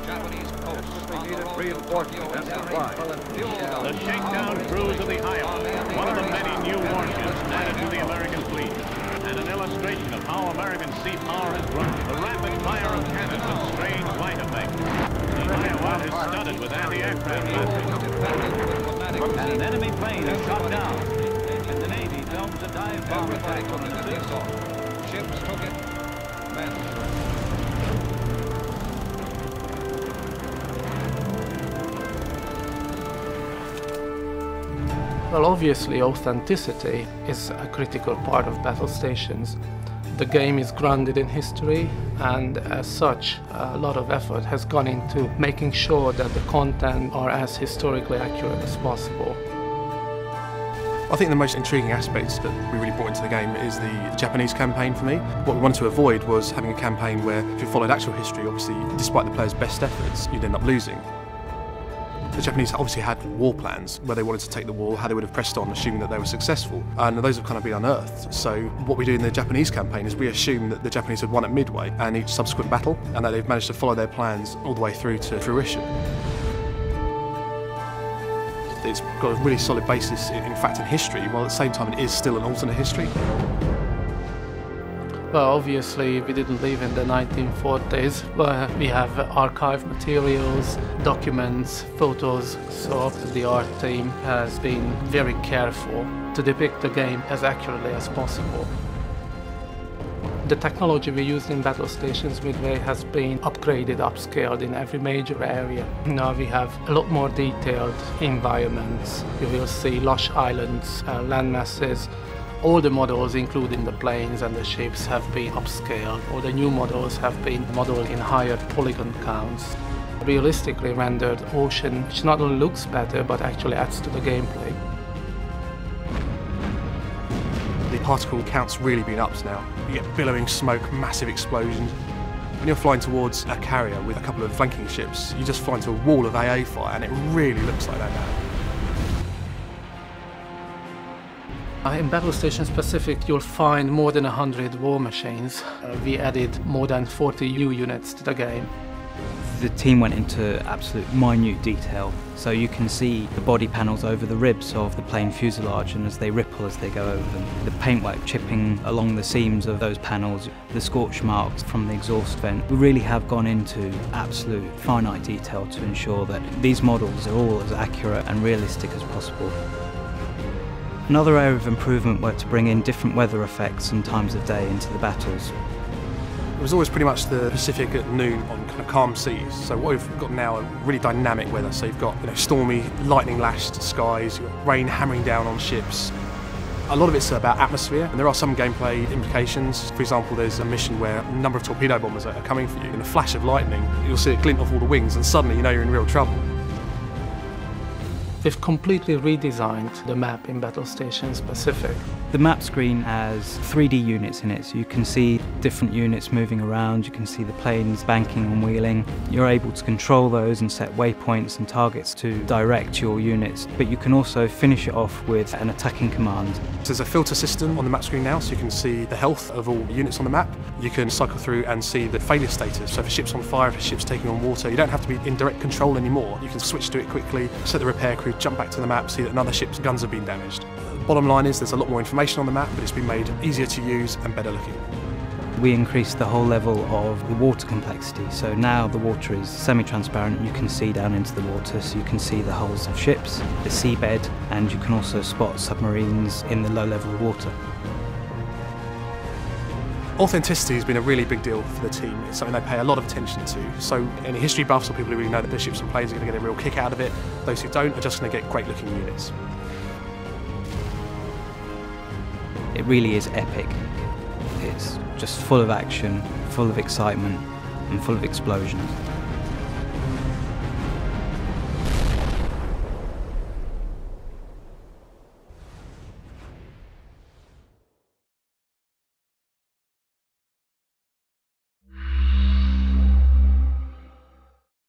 The shakedown cruise of the Iowa, one of the many new warships added to the American fleet, and an illustration of how American sea power has grown. The rapid fire of cannon with strange light effects. The Iowa is studded with anti-aircraft batteries. And an enemy plane is shot down. And the Navy films a dive bomb attack on the sea. Ships took it. Men. Well, obviously authenticity is a critical part of Battlestations. The game is grounded in history, and as such a lot of effort has gone into making sure that the content are as historically accurate as possible. I think the most intriguing aspects that we really brought into the game is the Japanese campaign for me. What we wanted to avoid was having a campaign where if you followed actual history, obviously despite the players' best efforts, you'd end up losing. The Japanese obviously had war plans where they wanted to take the war, how they would have pressed on, assuming that they were successful, and those have kind of been unearthed. So what we do in the Japanese campaign is we assume that the Japanese had won at Midway and each subsequent battle, and that they've managed to follow their plans all the way through to fruition. It's got a really solid basis in fact in history, while at the same time it is still an alternate history. Well, obviously we didn't live in the 1940s, but we have archived materials, documents, photos, so the art team has been very careful to depict the game as accurately as possible. The technology we used in Battlestations Midway has been upgraded, upscaled in every major area. Now we have a lot more detailed environments. You will see lush islands, land masses. All the models, including the planes and the ships, have been upscaled. All the new models have been modeled in higher polygon counts. Realistically rendered ocean, which not only looks better, but actually adds to the gameplay. The particle count's really been upped now. You get billowing smoke, massive explosions. When you're flying towards a carrier with a couple of flanking ships, you just fly into a wall of AA fire, and it really looks like that now. In Battlestations Pacific you'll find more than 100 war machines. We added more than 40 U units to the game. The team went into absolute minute detail, so you can see the body panels over the ribs of the plane fuselage, and as they ripple as they go over them, the paintwork chipping along the seams of those panels, the scorch marks from the exhaust vent. We really have gone into absolute finite detail to ensure that these models are all as accurate and realistic as possible. Another area of improvement were to bring in different weather effects and times of day into the battles. It was always pretty much the Pacific at noon on kind of calm seas. So what we've got now are really dynamic weather. So you've got stormy, lightning-lashed skies, you've got rain hammering down on ships. A lot of it's about atmosphere, and there are some gameplay implications. For example, there's a mission where a number of torpedo bombers are coming for you. In a flash of lightning, you'll see a glint of all the wings, and suddenly you know you're in real trouble. We've completely redesigned the map in Battlestations Pacific. The map screen has 3D units in it, so you can see different units moving around, you can see the planes banking and wheeling. You're able to control those and set waypoints and targets to direct your units, but you can also finish it off with an attacking command. So there's a filter system on the map screen now, so you can see the health of all units on the map. You can cycle through and see the failure status, so if a ship's on fire, if a ship's taking on water, you don't have to be in direct control anymore. You can switch to it quickly, set the repair crew, jump back to the map, see that another ship's guns have been damaged. Bottom line is there's a lot more information on the map, but it's been made easier to use and better looking. We increased the whole level of the water complexity, so now the water is semi-transparent. You can see down into the water, so you can see the hulls of ships, the seabed, and you can also spot submarines in the low level of water. Authenticity has been a really big deal for the team. It's something they pay a lot of attention to. So any history buffs or people who really know that their ships and planes are going to get a real kick out of it, those who don't are just going to get great looking units. It really is epic. It's just full of action, full of excitement, and full of explosions.